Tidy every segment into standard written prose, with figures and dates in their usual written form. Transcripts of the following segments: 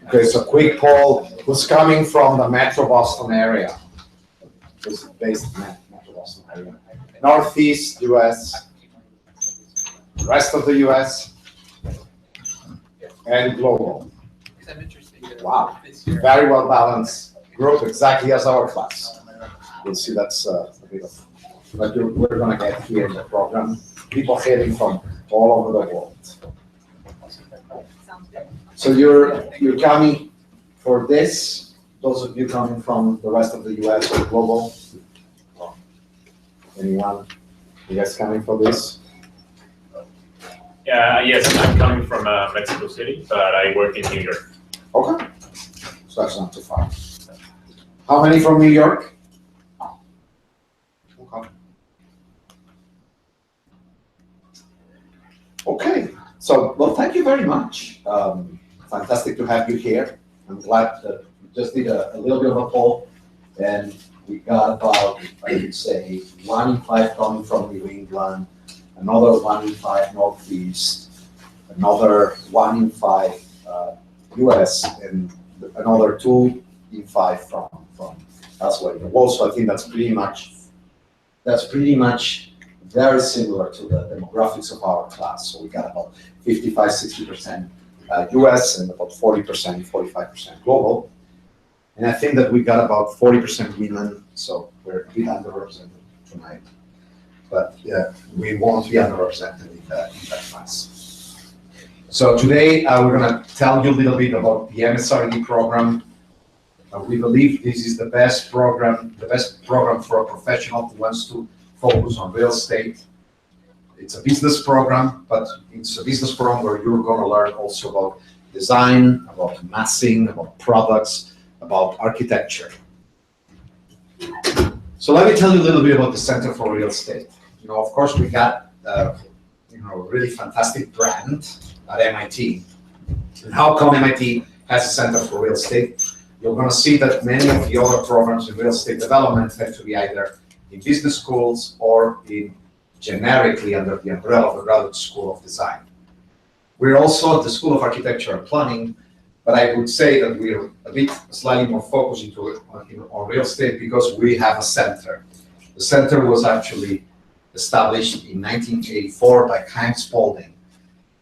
Okay, so quick poll, who's coming from the Metro Boston area? Who's based in the Metro Boston area? Northeast US, rest of the US, and global. Wow, very well balanced group, exactly as our class. You'll see that's a bit of what we're gonna get here in the program. People heading from all over the world. So you're coming for this, those of you coming from the rest of the US or global? Anyone? You guys coming for this? Yes, I'm coming from Mexico City, but I work in New York. Okay, so that's not too far. How many from New York? Okay. Okay, so, well, thank you very much. Fantastic to have you here. I'm glad that we just did a little bit of a poll, and we got about, I would say, 1 in 5 coming from New England, another 1 in 5 Northeast, another 1 in 5 US, and another 2 in 5 from elsewhere in the world. So I think that's pretty much very similar to the demographics of our class. So we got about 55-60% US and about 40%, 45% global. And I think that we got about 40% women, so we're a bit underrepresented tonight. But yeah, we won't be underrepresented in that class. So today we're going to tell you a little bit about the MSRE program. We believe this is the best program for a professional who wants to focus on real estate. It's a business program, but it's a business program where you're going to learn also about design, about massing, about products, about architecture. So let me tell you a little bit about the Center for Real Estate. Of course, we got a really fantastic brand at MIT. And how come MIT has a Center for Real Estate? You're going to see that many of the other programs in real estate development tend to be either in business schools or in generically under the umbrella of the Graduate School of Design. We're also at the School of Architecture and Planning, but I would say that we're a bit slightly more focused on real estate because we have a center. The center was actually established in 1984 by Hank Spalding.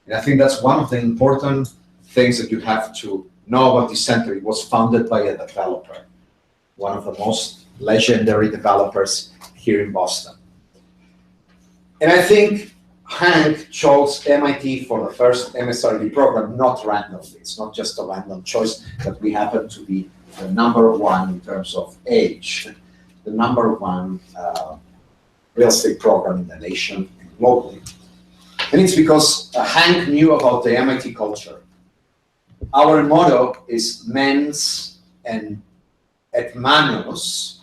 And I think that's one of the important things that you have to know about this center. It was founded by a developer, one of the most legendary developers here in Boston. And I think Hank chose MIT for the first MSRD program, not randomly. It's not just a random choice, but we happen to be the #1 in terms of age, the #1 real estate program in the nation and globally. And it's because Hank knew about the MIT culture. Our motto is mens and et manus,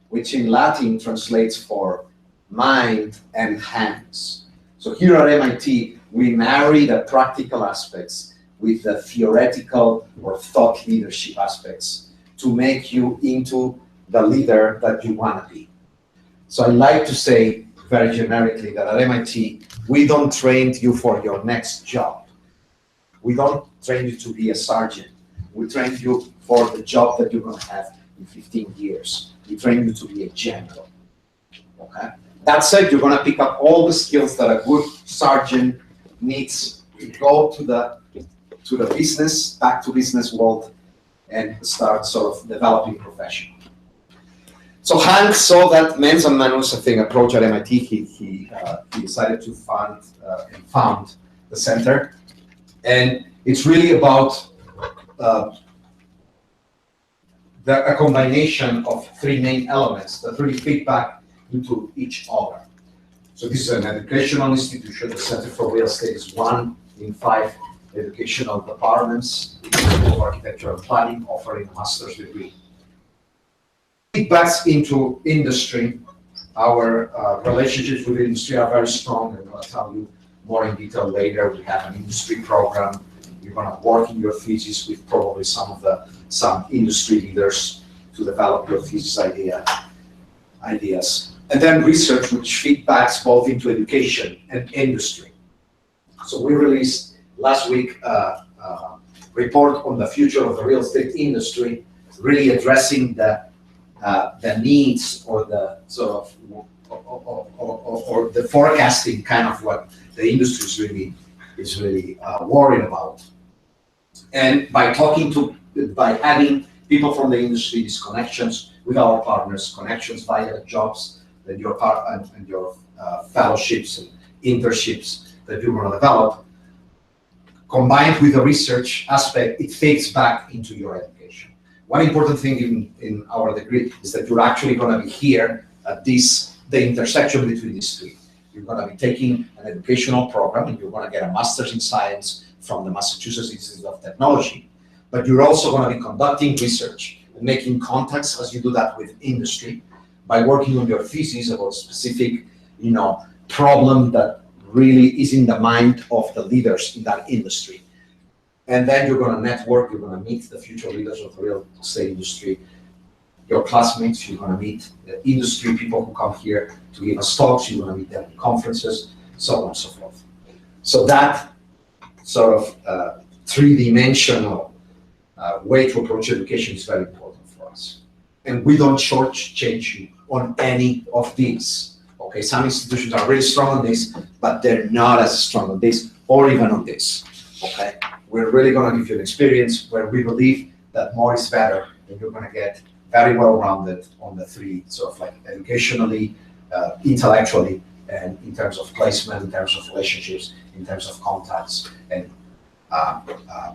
which in Latin translates for mind and hands. So here at MIT, we marry the practical aspects with the theoretical or thought leadership aspects to make you into the leader that you want to be. So I like to say very generically that at MIT, we don't train you for your next job. We don't train you to be a sergeant. We train you for the job that you're going to have in 15 years. We train you to be a general. Okay? That said, you're going to pick up all the skills that a good sergeant needs to go to the business, back to business world, and start sort of developing professionally. So Hank saw that mens and manus thing approach at MIT. He decided to fund and found the center, and it's really about a combination of 3 main elements that really feed back into each other. So this is an educational institution. The Center for Real Estate is 1 in 5 educational departments in the School of Architecture and Planning, offering a master's degree. It backs into industry. Our relationships with industry are very strong, and I'll tell you more in detail later. We have an industry program. You're going to work in your thesis with probably some industry leaders to develop your thesis ideas. And then research, which feedbacks both into education and industry. So we released last week report on the future of the real estate industry, really addressing the needs or the sort of or the forecasting kind of what the industry is really worried about. And by having people from the industry, these connections with our partners, connections via jobs that your and your fellowships and internships that you want to develop, combined with the research aspect, it fades back into your education. One important thing in our degree is that you're actually going to be here at the intersection between these three. You're going to be taking an educational program and you're going to get a master's in science from the Massachusetts Institute of Technology, but you're also going to be conducting research and making contacts as you do that with industry by working on your thesis about a specific, problem that really is in the mind of the leaders in that industry. And then you're going to network, you're going to meet the future leaders of the real estate industry, your classmates, you're going to meet the industry people who come here to give us talks, you're going to meet them in conferences, so on and so forth. So that sort of three-dimensional way to approach education is very important for us. And we don't shortchange you on any of these. Okay, some institutions are really strong on this, but they're not as strong on this or even on this. Okay, we're really going to give you an experience where we believe that more is better, and you're going to get very well rounded on the three, sort of like educationally, intellectually, and in terms of placement, in terms of relationships, in terms of contacts, and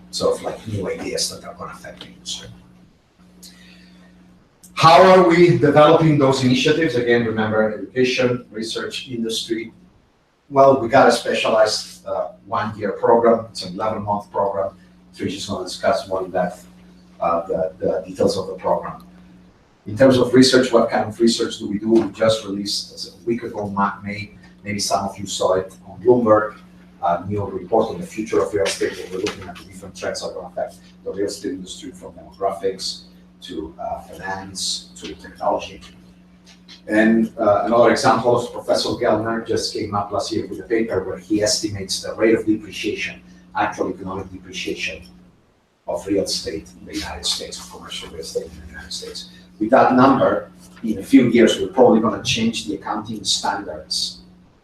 sort of like new ideas that are going to affect the industry. How are we developing those initiatives? Again, remember, education, research, industry. Well, we got a specialized one-year program. It's an 11-month program. Trish is going to discuss more in depth the details of the program. In terms of research, what kind of research do? We just released a week ago, May, maybe some of you saw it on Bloomberg, a new report on the future of real estate, where we're looking at the different trends that are going to affect the real estate industry, from demographics to finance to technology. And another example is Professor Gellner just came up last year with a paper where he estimates the rate of depreciation, actual economic depreciation of real estate in the United States, of commercial real estate in the United States. With that number, in a few years, we're probably going to change the accounting standards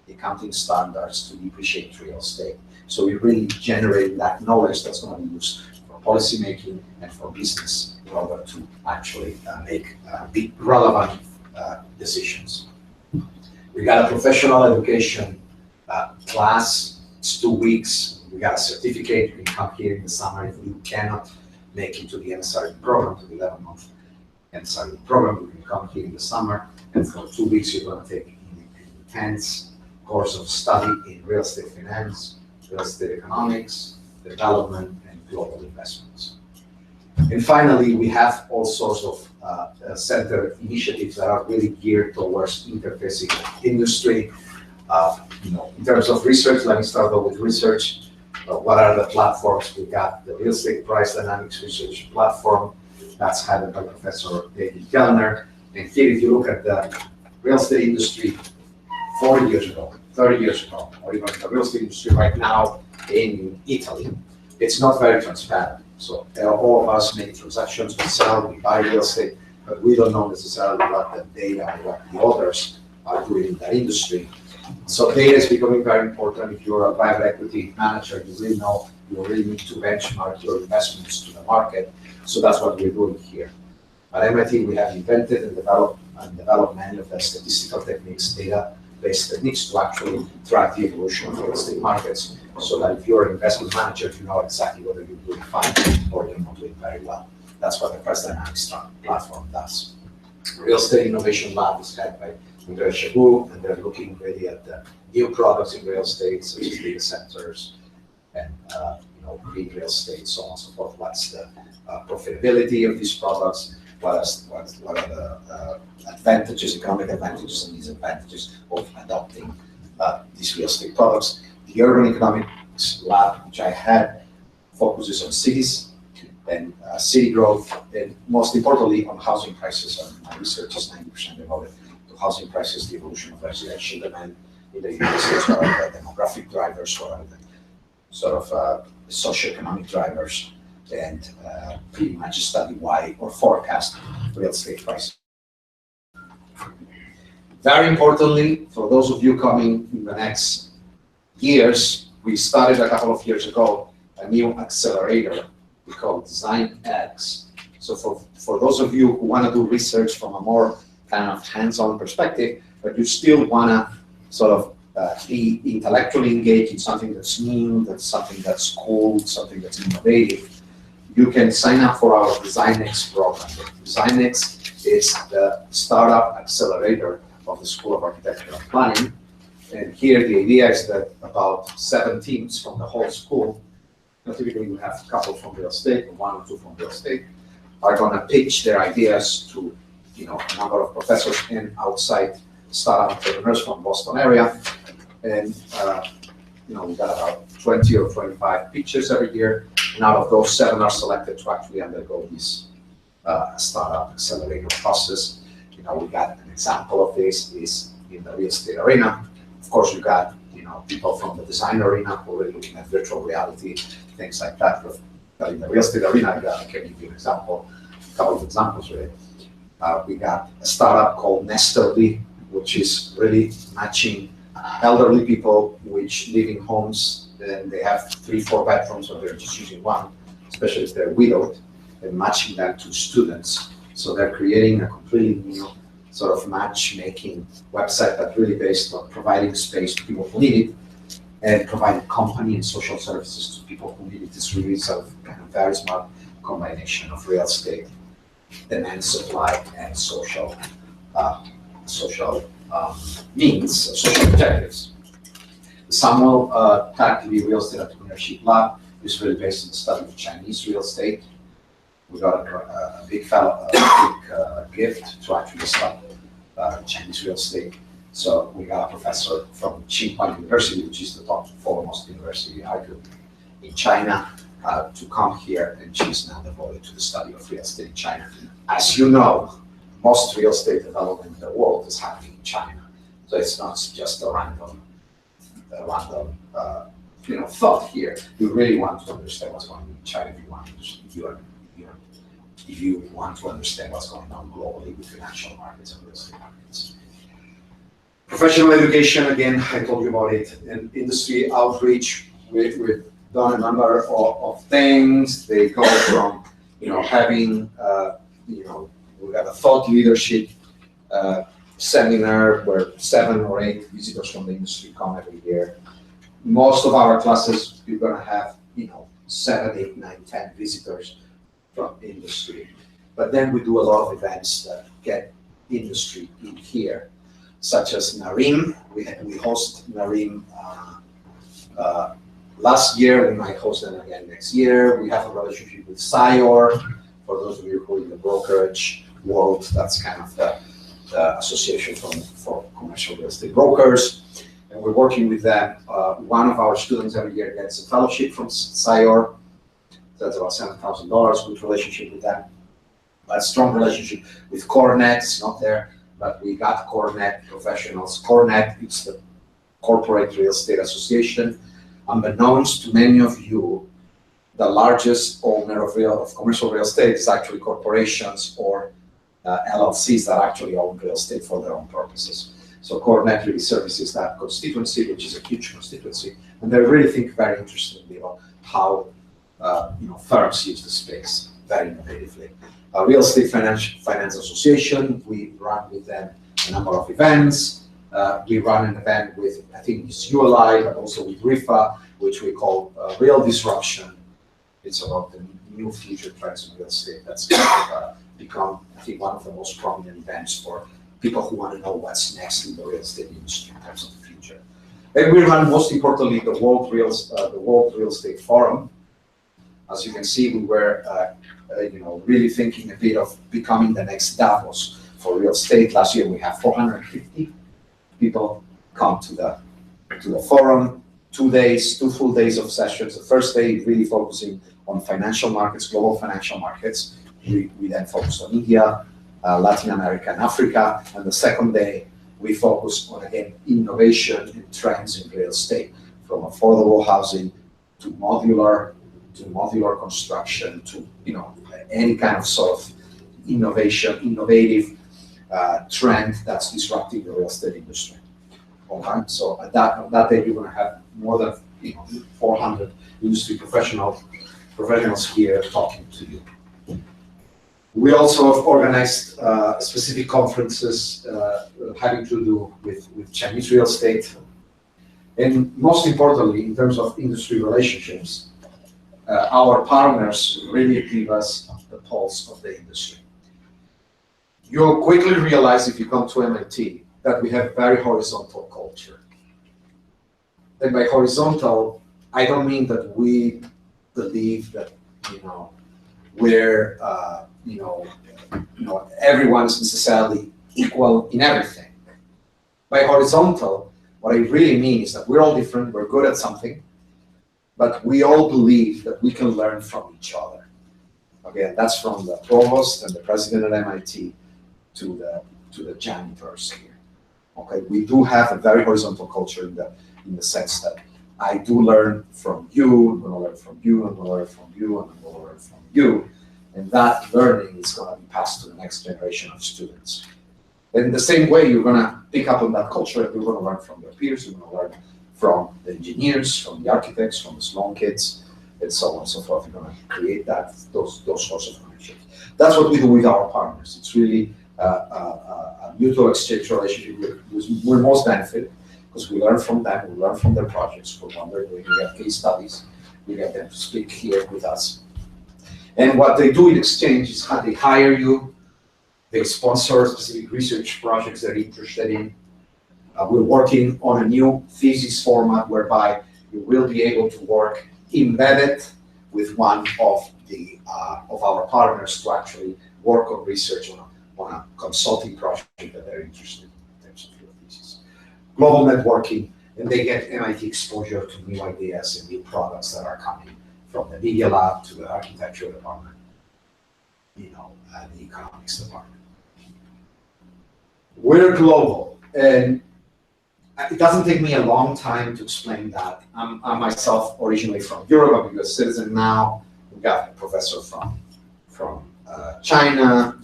to depreciate real estate. So we're really generating that knowledge that's going to be used for policymaking and for business in order to actually make big relevant decisions. We got a professional education class. It's 2 weeks. We got a certificate. You can come here in the summer. If you cannot make it to the MSRE program, to the 11-month MSRE program, you can come here in the summer, and for 2 weeks you're going to take an intense course of study in real estate finance, real estate economics, development, and global investments. And finally, we have all sorts of center initiatives that are really geared towards interfacing industry. In terms of research, let me start off with research. What are the platforms? We got the Real Estate Price Dynamics Research Platform that's headed by Professor David Gellner. And here, if you look at the real estate industry 40 years ago, 30 years ago, or even the real estate industry right now in Italy, it's not very transparent. So all of us make transactions, we sell, we buy real estate, but we don't know necessarily what the data and what the others are doing in that industry. So data is becoming very important. If you're a private equity manager, you really need to benchmark your investments to the market. So that's what we're doing here. At MIT, we have invented and developed many of the statistical techniques, data-based techniques to actually track the evolution of real estate markets, so that if you're an investment manager, you know exactly whether you're doing fine or you're not doing very well. That's what the Price Dynamics platform does. Real Estate Innovation Lab is headed by Andrea Shabu, and they're looking really at the new products in real estate, such as data centers and green real estate, so on and so forth. What's the profitability of these products? What are the advantages, economic advantages and disadvantages of adopting these real estate products? The Urban Economics Lab, which I had, focuses on cities and city growth, and most importantly on housing prices. And my research is 90% devoted to housing prices, the evolution of residential demand in the United States, what are the demographic drivers, what are the sort of socioeconomic drivers and pretty much study why or forecast real estate prices. Very importantly, for those of you coming in the next years, we started a couple of years ago a new accelerator we call Design X. So for those of you who want to do research from a more kind of hands-on perspective, but you still want to sort of be intellectually engaged in something that's new, that's something that's cool, something that's innovative, you can sign up for our Design X program. Design X is the startup accelerator of the School of Architecture and Planning. And here the idea is that about 7 teams from the whole school, typically we have a couple from real estate, 1 or 2 from real estate, are going to pitch their ideas to a number of professors and outside startup entrepreneurs from Boston area. And we got about 20 or 25 pitches every year. And out of those, 7 are selected to actually undergo this startup accelerator process. We got an example of this is in the real estate arena. Of course, you got people from the design arena who are looking at virtual reality, things like that. But in the real estate arena, I can give you an example, a couple of examples really. We got a startup called Nesterly, which is really matching elderly people which live in homes and they have 3-4 bedrooms, or they're just using one, especially if they're widowed, and matching that to students. So they're creating a completely new sort of matchmaking website that's really based on providing space to people who need it and providing company and social services to people who need it. It's really sort of kind of very smart combination of real estate, demand, supply, and social means, social objectives. The Samuel Takli Real Estate Entrepreneurship Lab is really based on the study of Chinese real estate. We got a big gift to actually study Chinese real estate. So we got a professor from Tsinghua University, which is the top foremost university arguably in China, to come here, and she's now devoted to the study of real estate in China. As you know, most real estate development in the world is happening in China. So it's not just a random thought here. You really want to understand what's going on in China if you want to understand what's going on globally with financial markets and real estate markets. Professional education, again, I told you about it, and industry outreach. We've done a number of things. They go from, having, we got a thought leadership seminar where 7 or 8 visitors from the industry come every year. Most of our classes, you're going to have, 7, 8, 9, 10 visitors from industry. But then we do a lot of events that get industry in here, such as NARIM. We host NARIM last year. We might host them again next year. We have a relationship with CRE. For those of you who are in the brokerage world, that's kind of the association for commercial real estate brokers. And we're working with them. One of our students every year gets a fellowship from CRE. That's about $7,000. Good relationship with them. A strong relationship with CoreNet. It's not there, but we got CoreNet professionals. CoreNet, it's the Corporate Real Estate Association. Unbeknownst to many of you, the largest owner of commercial real estate is actually corporations or LLCs that actually own real estate for their own purposes. So CoreNet really services that constituency, which is a huge constituency, and they really think very interestingly about how firms use the space very innovatively. Real Estate Finance Association, we run with them a number of events. We run an event with, I think it's ULI, but also with RIFA, which we call Real Disruption. It's about the new future trends in real estate. That's become, I think, one of the most prominent events for people who want to know what's next in the real estate industry in terms of the future. And we run, most importantly, the World Real Estate Forum. As you can see, we were really thinking a bit of becoming the next Davos for real estate. Last year we had 450 people come to the forum. 2 full days of sessions. The first day really focusing on financial markets, global financial markets. We then focused on India, Latin America, and Africa. And the second day we focused on, again, innovation and trends in real estate, from affordable housing to modular construction, to any kind of sort of innovative trend that's disrupting the real estate industry. Okay, so at that day, you're going to have more than 400 industry professionals here talking to you. We also have organized specific conferences having to do with Chinese real estate. And most importantly, in terms of industry relationships, our partners really give us the pulse of the industry. You'll quickly realize if you come to MIT that we have very horizontal culture. And by horizontal, I don't mean that we believe that we're everyone's necessarily equal in everything. By horizontal, what I really mean is that we're all different, we're good at something, but we all believe that we can learn from each other. Again, that's from the provost and the president at MIT to the janitors here. Okay, we do have a very horizontal culture in the sense that I do learn from you, I'm going to learn from you, I'm going to learn from you, and I'm going to learn from you. And that learning is going to be passed to the next generation of students. In the same way, you're going to pick up on that culture, and you're going to learn from your peers, you're going to learn from the engineers, from the architects, from the Sloan kids, and so on and so forth. You're going to create those sorts of connections. That's what we do with our partners. It's really a mutual exchange relationship. We're most benefit because we learn from them, we learn from their projects. For one, they're doing, we have case studies, we get them to speak here with us. And what they do in exchange is how they hire you, they sponsor specific research projects they're interested in. We're working on a new thesis format whereby you will be able to work embedded with one of our partners to actually work on research on a consulting project that they're interested in terms of your thesis. Global networking, and they get MIT exposure to new ideas and new products that are coming from the media lab to the architecture department, and the economics department. We're global, and it doesn't take me a long time to explain that. I'm myself originally from Europe, I'm a US citizen now. We got a professor from China,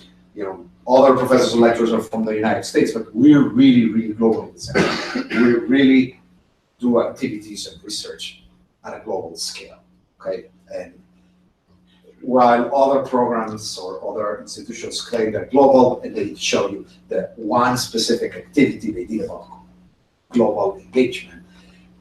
other professors and lecturers are from the United States, but we're really, really global in the sense. We really do activities and research at a global scale, okay? And while other programs or other institutions claim they're global and they show you that one specific activity they did about global engagement,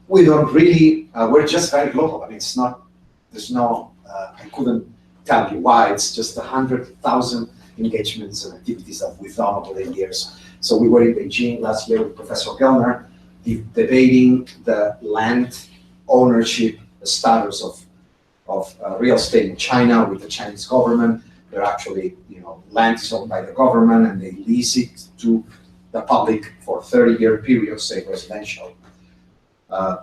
we don't really, we're just very global. I mean, I couldn't tell you why, it's just 100,000 engagements and activities that we've done over the years. So we were in Beijing last year with Professor Gellner, debating the land ownership status of real estate in China with the Chinese government. They're actually, land is owned by the government and they lease it to the public for 30-year periods, say residential.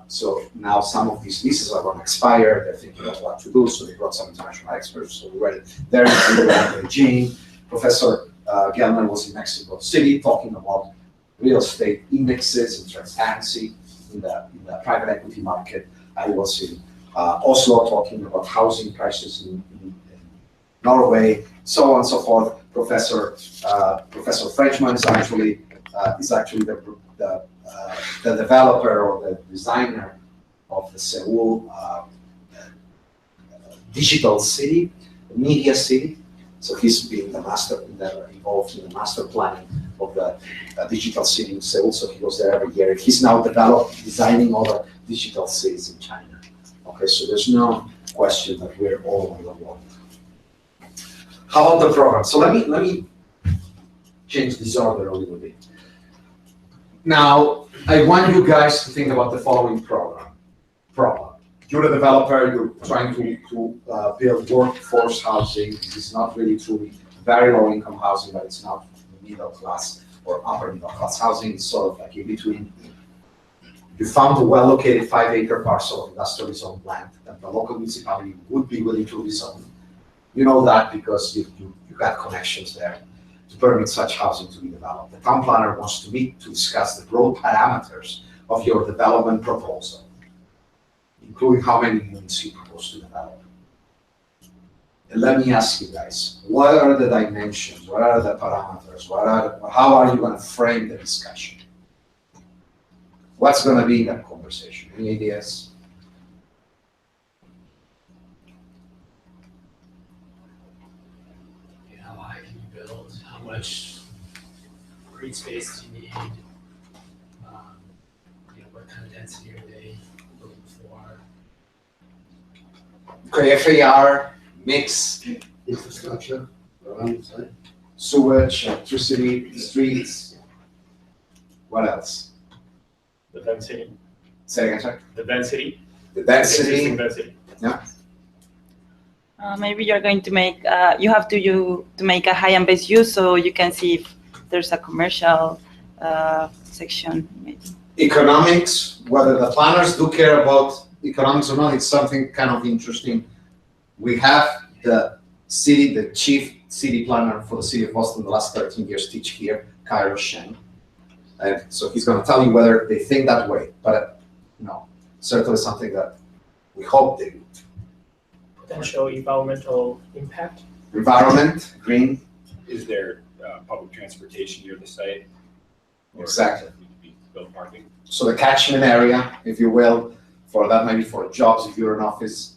So now some of these leases are going to expire. They're thinking of what to do, so they brought some international experts. So we were there in Beijing. Professor Gellner was in Mexico City talking about real estate indexes and transparency in the private equity market. I was in Oslo talking about housing prices in Norway, so on and so forth. Professor Frenchman is actually the developer or the designer of the Seoul digital city, media city. So he's been involved in the master planning of the digital city in Seoul. So he goes there every year. He's now designing other digital cities in China. Okay, so there's no question that we're all over the world. How about the program? So let me change this order a little bit. Now, I want you guys to think about the following problem. You're a developer, you're trying to build workforce housing. This is not really truly very low income housing, but it's not middle class or upper middle class housing. It's sort of like in between. You found a well-located 5-acre parcel of industrially zoned land that the local municipality would be willing to rezone. You know that because you got connections there to permit such housing to be developed. The town planner wants to meet to discuss the broad parameters of your development proposal, including how many units you propose to develop. And let me ask you guys, what are the dimensions? What are the parameters? How are you going to frame the discussion? What's going to be that conversation? Any ideas? How high can you build? How much green space do you need? What kind of density are they looking for? Okay, FAR, mix, Infrastructure around the site. sewage, electricity, streets. What else? The density, Say again, sorry. the density, The existing density. density. Maybe you're going to make, you have to make a high and base use so you can see if there's a commercial section. Maybe. Economics, whether the planners do care about economics or not, it's something kind of interesting. We have the chief city planner for the city of Boston the last 13 years teach here, Cairo Shen. And so he's going to tell you whether they think that way, but certainly something that we hope they do. Potential environmental impact. Environment, green, Is there public transportation near the site? Or exactly. need to be built parking? So the catchment area, if you will, for that maybe for jobs if you're an office,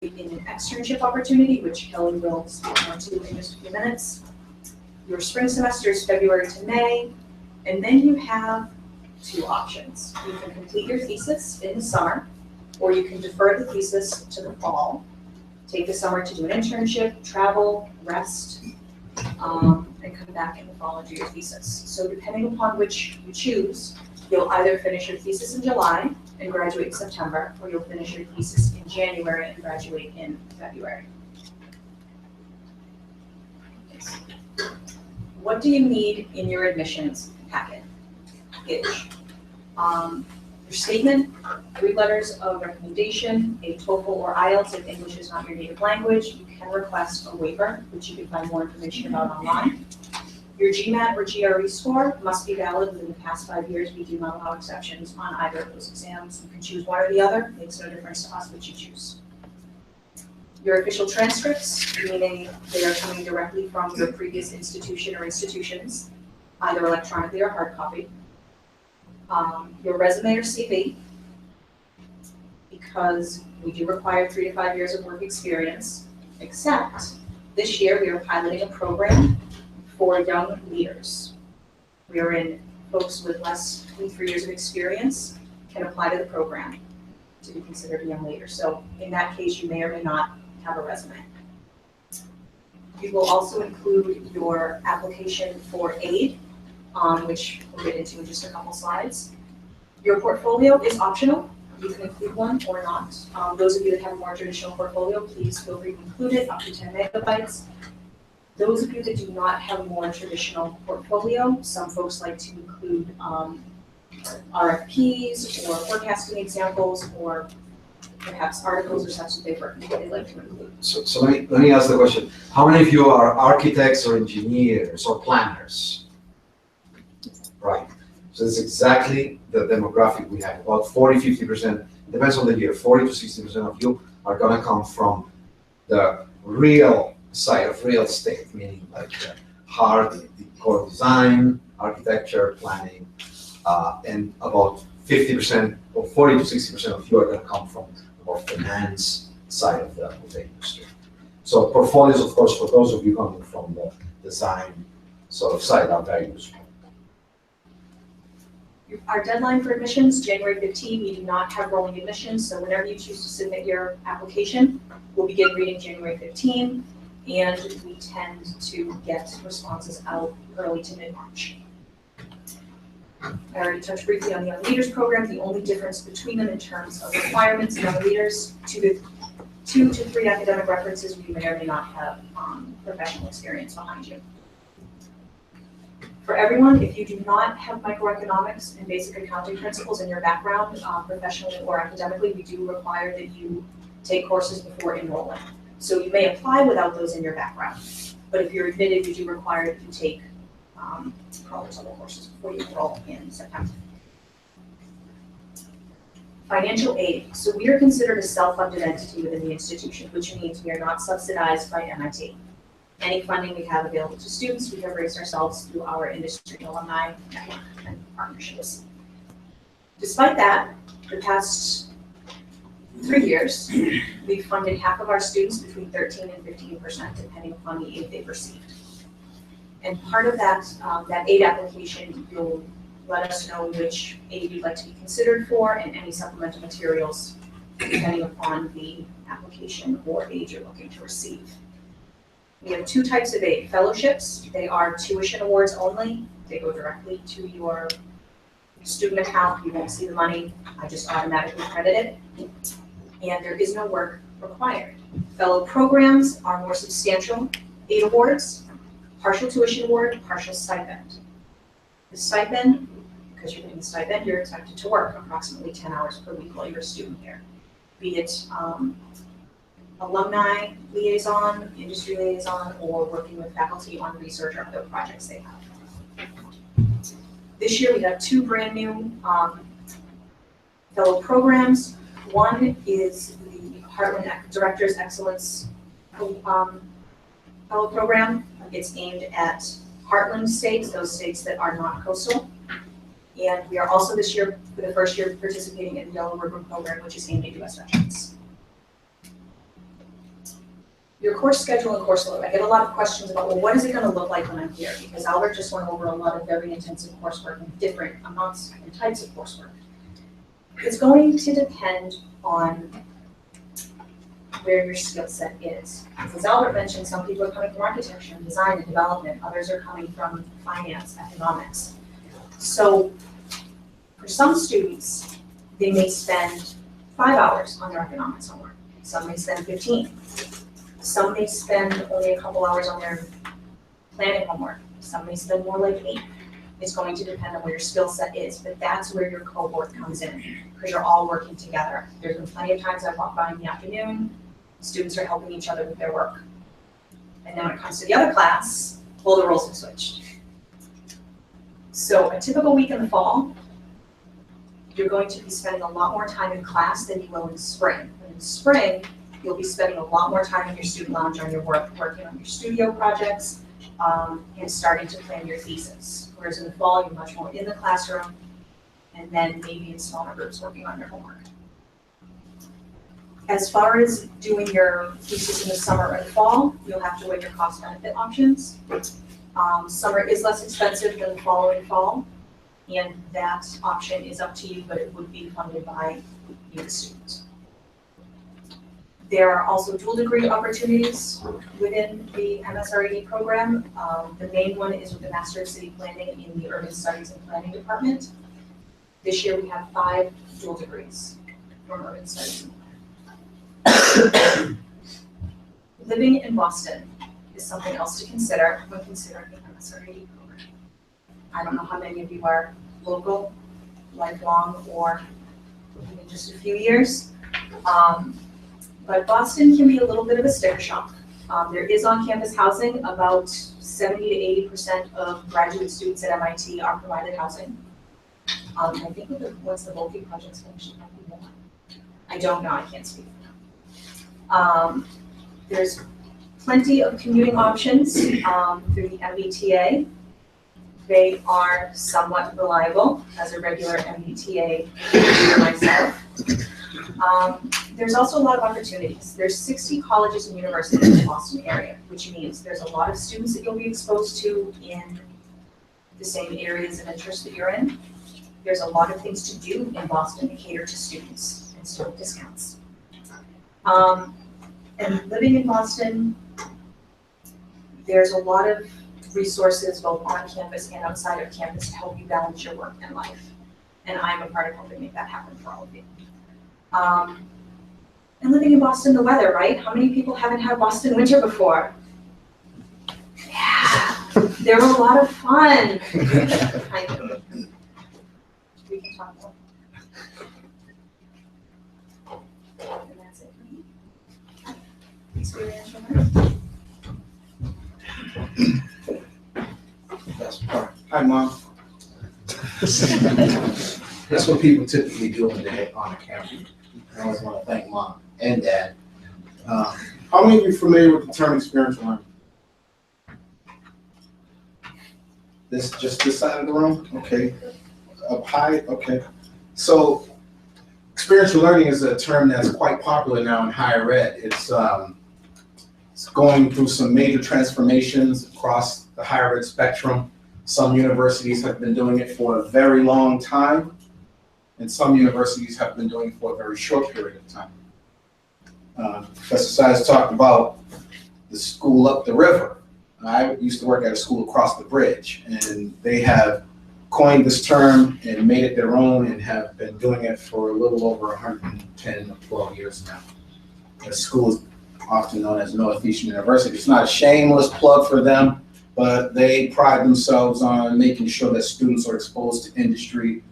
in an externship opportunity, which Kelly will speak more to in just a few minutes. Your spring semester is February to May, and then you have two options. You can complete your thesis in the summer, or you can defer the thesis to the fall. Take the summer to do an internship, travel, rest, and come back in the fall and do your thesis. So depending upon which you choose, you'll either finish your thesis in July and graduate in September, or you'll finish your thesis in January and graduate in February. What do you need in your admissions package? Your statement, 3 letters of recommendation, a TOEFL or IELTS if English is not your native language. You can request a waiver, which you can find more information about online. Your GMAT or GRE score must be valid within the past 5 years. We do not allow exceptions on either of those exams. You can choose one or the other. It makes no difference to us which you choose. Your official transcripts, meaning they are coming directly from your previous institution or institutions, either electronically or hard copy. Your resume or CV, because we do require 3 to 5 years of work experience, except this year we are piloting a program for young leaders. We are in folks with less than 3 years of experience can apply to the program to be considered a young leader. So in that case, you may or may not have a resume. You will also include your application for aid, which we'll get into in just a couple slides. Your portfolio is optional. You can include one or not. Those of you that have a more traditional portfolio, please feel free to include it, up to 10 megabytes. Those of you that do not have a more traditional portfolio, some folks like to include RFPs or forecasting examples, or perhaps articles or such that they've written that they'd like to include. So let me ask the question. How many of you are architects or engineers or planners? Right. So that's exactly the demographic we have. About 40–50%, depends on the year, 40 to 60% of you are going to come from the real side of real estate, meaning like hard core design, architecture, planning, and about 50% or 40 to 60% of you are going to come from the more finance side of the industry. So portfolios, of course, for those of you coming from the design sort of side are very useful. Our deadline for admissions, January 15, we do not have rolling admissions, so whenever you choose to submit your application, we'll begin reading January 15, and we tend to get responses out early to mid-March. I already touched briefly on the Young Leaders Program. The only difference between them in terms of requirements, Young Leaders, 2 to 3 academic references, we may or may not have professional experience behind you. For everyone, if you do not have microeconomics and basic accounting principles in your background, professionally or academically, we do require that you take courses before enrolling. So you may apply without those in your background, but if you're admitted, we do require that you take college-level courses before you enroll in September. Financial aid. So we are considered a self-funded entity within the institution, which means we are not subsidized by MIT. Any funding we have available to students, we have raised ourselves through our industry alumni network and partnerships. Despite that, the past 3 years, we've funded half of our students between 13 and 15%, depending upon the aid they've received. And part of that, that aid application, you'll let us know which aid you'd like to be considered for and any supplemental materials, depending upon the application or aid you're looking to receive. We have 2 types of aid. Fellowships, they are tuition awards only. They go directly to your student account. You won't see the money. I just automatically credit it. And there is no work required. Fellow programs are more substantial aid awards, partial tuition award, partial stipend. The stipend, because you're getting the stipend, you're expected to work approximately 10 hours per week while you're a student here. Be it alumni liaison, industry liaison, or working with faculty on research or other projects they have. This year we have 2 brand new fellow programs. One is the Heartland Directors Excellence Fellow Program. It's aimed at Heartland states, those states that are not coastal. And we are also this year, for the first year, participating in the Yellow Ribbon Program, which is aimed at U.S. veterans. your course schedule and course load. I get a lot of questions about, well, what is it gonna look like when I'm here? Because Albert just went over a lot of very intensive coursework and different amounts and types of coursework. It's going to depend on where your skill set is. As Albert mentioned, some people are coming from architecture and design and development, others are coming from finance, economics. So for some students, they may spend 5 hours on their economics homework. Some may spend 15. Some may spend only a couple hours on their planning homework. Some may spend more like 8. It's going to depend on where your skill set is, but that's where your cohort comes in, because you're all working together. There's been plenty of times I've walked by in the afternoon, students are helping each other with their work. And then when it comes to the other class, well, the roles have switched. So a typical week in the fall, you're going to be spending a lot more time in class than you will in spring. But in spring, you'll be spending a lot more time in your student lounge on your work, working on your studio projects, and starting to plan your thesis. Whereas in the fall, you're much more in the classroom, and then maybe in smaller groups working on your homework. As far as doing your thesis in the summer or the fall, you'll have to weigh your cost benefit options. Summer is less expensive than the following fall, and that option is up to you, but it would be funded by you, the students. There are also dual degree opportunities within the MSRE program. The main one is with the Master of City Planning in the Urban Studies and Planning Department. This year we have 5 dual degrees from Urban Studies and Planning. Living in Boston is something else to consider when considering the MSRE program. I don't know how many of you are local, lifelong, or even just a few years. But Boston can be a little bit of a sticker shock. There is on-campus housing. About 70 to 80% of graduate students at MIT are provided housing. I think once the Volpe project's finished, it might be more. I don't know, I can't speak for them. There's plenty of commuting options through the MBTA. They are somewhat reliable as a regular MBTA user myself. There's also a lot of opportunities. There's 60 colleges and universities in the Boston area, which means there's a lot of students that you'll be exposed to in the same areas of interest that you're in. There's a lot of things to do in Boston to cater to students and student discounts. And living in Boston, there's a lot of resources both on campus and outside of campus to help you balance your work and life. And I'm a part of helping make that happen for all of you. And living in Boston, the weather, right? How many people haven't had Boston winter before? Yeah, they were a lot of fun. I know. We can talk more. And that's it for me. Experiential learning. That's part. Hi, Mom. That's what people typically do when they're on a camera. I always want to thank Mom and Dad. How many of you are familiar with the term experiential learning? Just this side of the room? Okay. Up high? Okay. So experiential learning is a term that's quite popular now in higher ed. It's going through some major transformations across the higher ed spectrum. Some universities have been doing it for a very long time, and some universities have been doing it for a very short period of time. Professor Sides talked about the school up the river. I used to work at a school across the bridge, and they have coined this term and made it their own and have been doing it for a little over 110 or 12 years now. The school is often known as Northeastern University. It's not a shameless plug for them, but they pride themselves on making sure that students are exposed to industry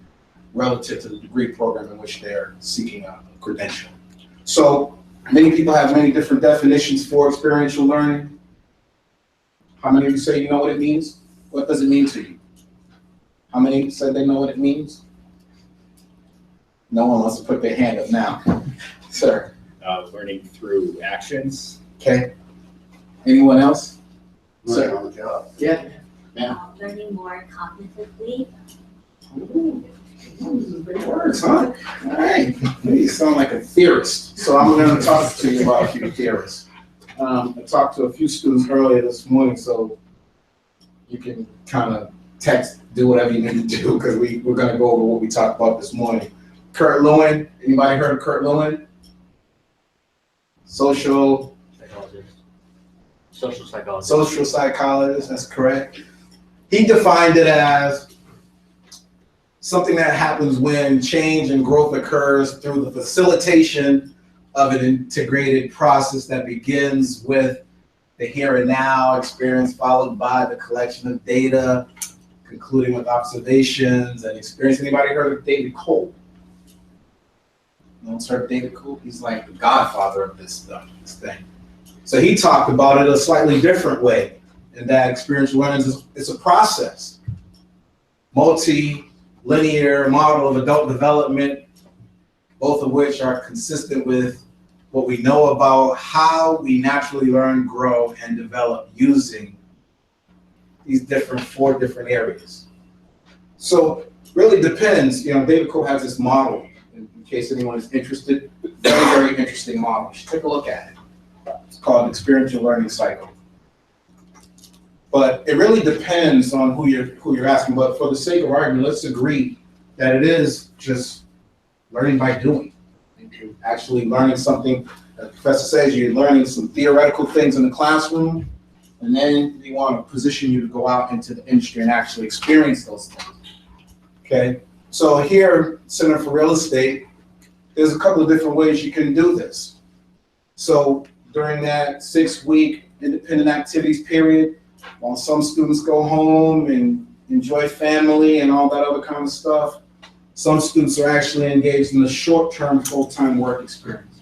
relative to the degree program in which they're seeking a credential. So many people have many different definitions for experiential learning. How many of you say you know what it means? What does it mean to you? How many said they know what it means? No one wants to put their hand up now. Sir. Learning through actions. Okay. Anyone else? Sir. on the job. Yeah. Learning more cognitively. Ooh, big words, huh? All right. You sound like a theorist. So I'm going to talk to you about a few theorists. I talked to a few students earlier this morning, so you can kind of text, do whatever you need to do, because we're going to go over what we talked about this morning. Kurt Lewin, anybody heard of Kurt Lewin? Social psychologist, that's correct. He defined it as something that happens when change and growth occurs through the facilitation of an integrated process that begins with the here and now experience, followed by the collection of data, concluding with observations and experience. Anybody heard of David Cole? No one's heard of David Cole? He's like the godfather of this stuff, this thing. So he talked about it a slightly different way, and that experiential learning is a process, multi-linear model of adult development, both of which are consistent with what we know about how we naturally learn, grow, and develop using these four different areas. So really depends, David Cole has this model, in case anyone is interested, very, very interesting model. You should take a look at it. It's called experiential learning cycle. But it really depends on who you're asking. But for the sake of argument, let's agree that it is just learning by doing. You're actually learning something. The professor says you're learning some theoretical things in the classroom, and then we want to position you to go out into the industry and actually experience those things. Okay, so here, Center for Real Estate, there's a couple of different ways you can do this. So during that 6-week independent activities period, while some students go home and enjoy family and all that other kind of stuff, some students are actually engaged in a short-term full-time work experience.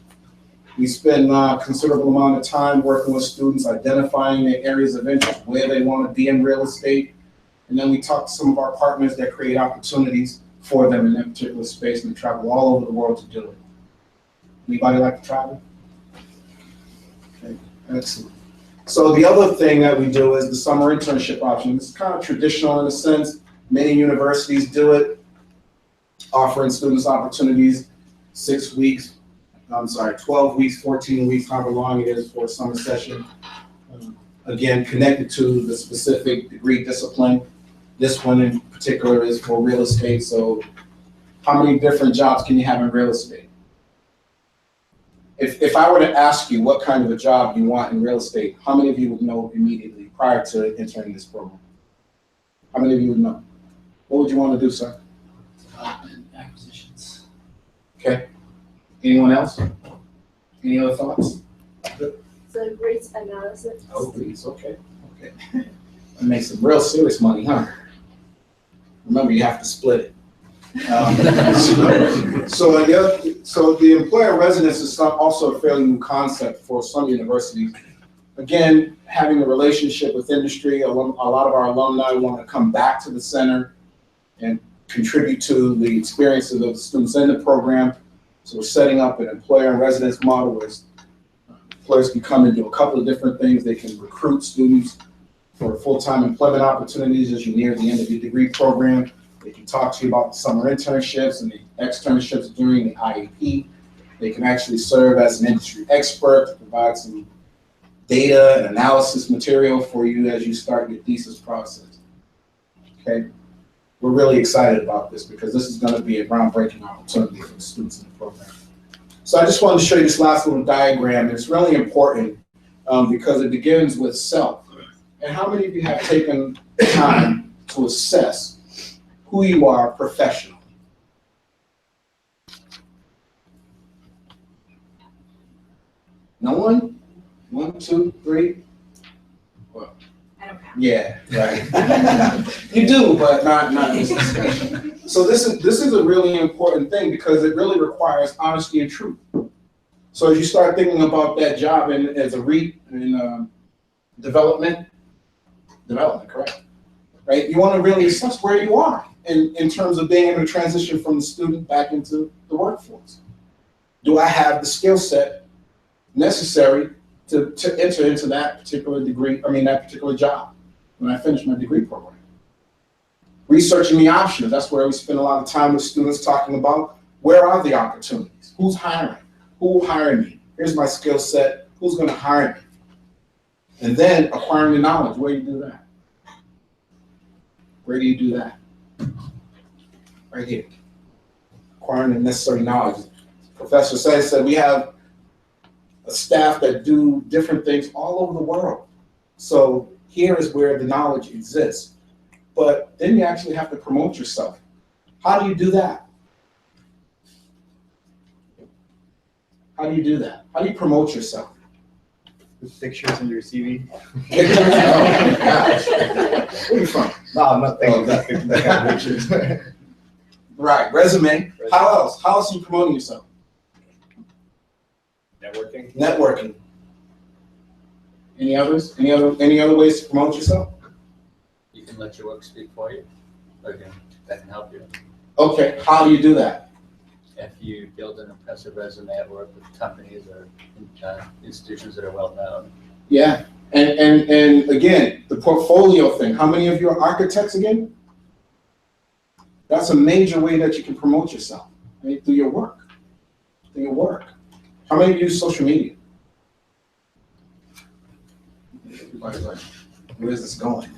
We spend a considerable amount of time working with students, identifying their areas of interest, where they want to be in real estate, and then we talk to some of our partners that create opportunities for them in that particular space, and they travel all over the world to do it. Anybody like to travel? Okay, excellent. So the other thing that we do is the summer internship option. It's kind of traditional in a sense. Many universities do it, offering students opportunities 12 weeks, 14 weeks, however long it is for a summer session. Again, connected to the specific degree discipline. This one in particular is for real estate. So how many different jobs can you have in real estate? If I were to ask you what kind of a job you want in real estate, how many of you would know immediately prior to entering this program? How many of you would know? What would you want to do, sir? Acquisitions. Okay. Anyone else? Any other thoughts? So rates analysis. Oh, please. Okay. Okay. That makes some real serious money, huh? Remember, you have to split it. So the employer residence is also a fairly new concept for some universities. Again, having a relationship with industry, a lot of our alumni want to come back to the center and contribute to the experiences of the students in the program. So we're setting up an employer and residence model where employers can come and do a couple of different things. They can recruit students for full-time employment opportunities as you near the end of your degree program. They can talk to you about the summer internships and the externships during the IAP. They can actually serve as an industry expert to provide some data and analysis material for you as you start your thesis process. Okay, we're really excited about this because this is going to be a groundbreaking opportunity for the students in the program. So I just wanted to show you this last little diagram. It's really important because it begins with self. And how many of you have taken time to assess who you are professionally? No one? 1, 2, 3? Well, I don't have. yeah, right. You do, but not necessarily. So this is a really important thing because it really requires honesty and truth. So as you start thinking about that job as a REIT in development, correct? Right? You want to really assess where you are in terms of being able to transition from the student back into the workforce. Do I have the skill set necessary to enter into that particular that particular job when I finish my degree program? Researching the options, that's where we spend a lot of time with students talking about where are the opportunities? Who's hiring? Who will hire me? Here's my skill set. Who's going to hire me? And then acquiring the knowledge, where do you do that? Where do you do that? Right here. Acquiring the necessary knowledge. Professor said we have a staff that do different things all over the world. So here is where the knowledge exists. But then you actually have to promote yourself. How do you do that? How do you do that? How do you promote yourself? With pictures in your CV. Oh my gosh. Where are you from? No, I'm not thinking that kind of pictures. Right, resume. How else? How else are you promoting yourself? Networking. Networking. Any others? Any other ways to promote yourself? You can let your work speak for you. Okay, that can help you. Okay, how do you do that? If you build an impressive resume at work with companies or institutions that are well known. Yeah, and again, the portfolio thing. How many of you are architects again? That's a major way that you can promote yourself, right? Through your work. Through your work. How many of you use social media? Everybody's like, where is this going?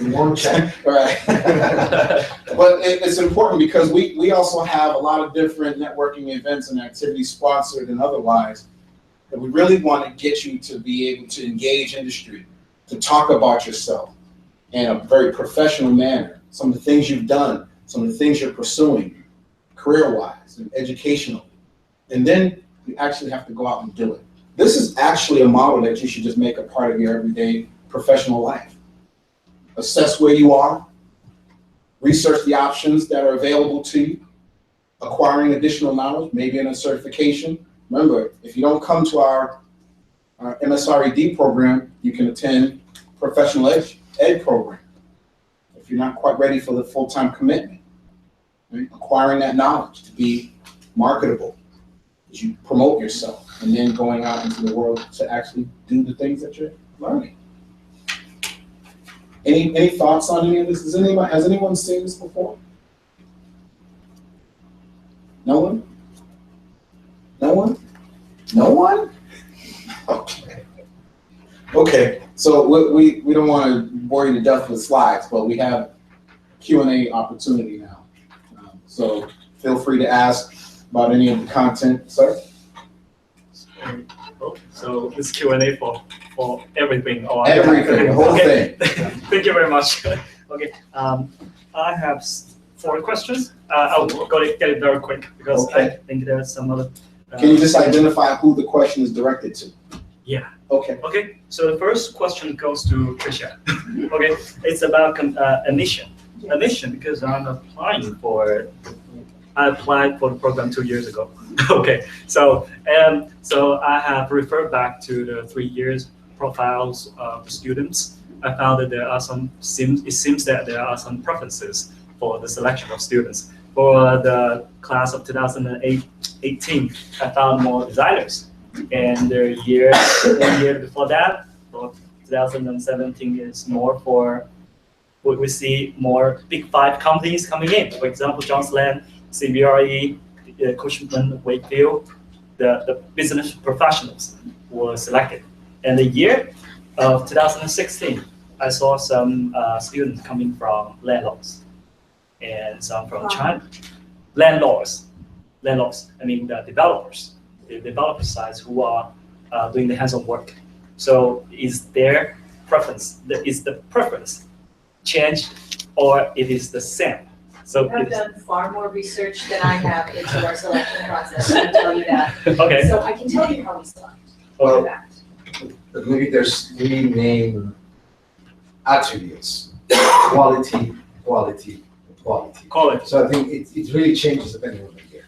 We won't check. Right. But it's important because we also have a lot of different networking events and activities, sponsored and otherwise, that we really want to get you to be able to engage industry, to talk about yourself in a very professional manner. Some of the things you've done, some of the things you're pursuing, career-wise and educational. And then you actually have to go out and do it. This is actually a model that you should just make a part of your everyday professional life. Assess where you are, research the options that are available to you, acquiring additional knowledge, maybe in a certification. Remember, if you don't come to our MSRED program, you can attend professional ed program if you're not quite ready for the full-time commitment. Right? Acquiring that knowledge to be marketable as you promote yourself, and then going out into the world to actually do the things that you're learning. Any thoughts on any of this? Has anyone seen this before? No one? No one? No one? Okay. Okay, so we don't want to bore you to death with slides, but we have Q&A opportunity now. So feel free to ask about any of the content, sir. So this Q&A for everything. Or everything, the whole thing. Thank you very much. Okay, I have 4 questions. I'll get it very quick because I think there's some other. Can you just identify who the question is directed to? Yeah. Okay. Okay. So the first question goes to Tricia. Okay, it's about admission. Yes. Admission because I applied for the program 2 years ago. Okay, so I have referred back to the 3 years profiles of the students. I found that there are it seems that there are some preferences for the selection of students. For the class of 2018, I found more designers. And the year before that, for 2017, is more for, we see more big 5 companies coming in. For example, Jones Lang, CRE, Cushman Wakefield, the business professionals were selected. And the year of 2016, I saw some students coming from landlords and some from China. Landlords, I mean the developers, the developer sides who are doing the hands-on work. So is their preference, is the preference changed or it is the same? So I've done far more research than I have into our selection process, I can tell you that. Okay. So I can tell you how we select. Well, that. but maybe there's 3 main attributes: quality, quality, quality. So I think it really changes depending on the year.